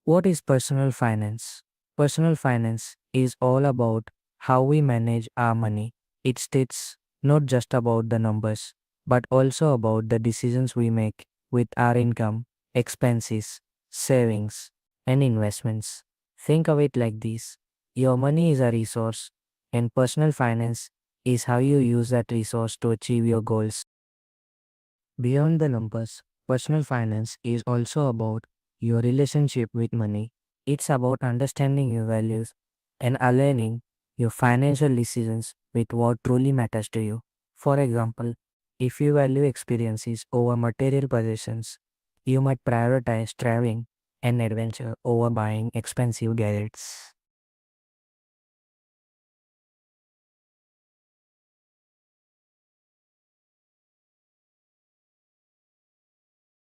What is personal finance? Personal finance is all about how we manage our money. It states not just about the numbers, but also about the decisions we make with our income, expenses, savings, and investments. Think of it like this: your money is a resource, and personal finance is how you use that resource to achieve your goals. Beyond the numbers, personal finance is also about your relationship with money. It's about understanding your values and aligning your financial decisions with what truly matters to you. For example, if you value experiences over material possessions, you might prioritize traveling and adventure over buying expensive gadgets.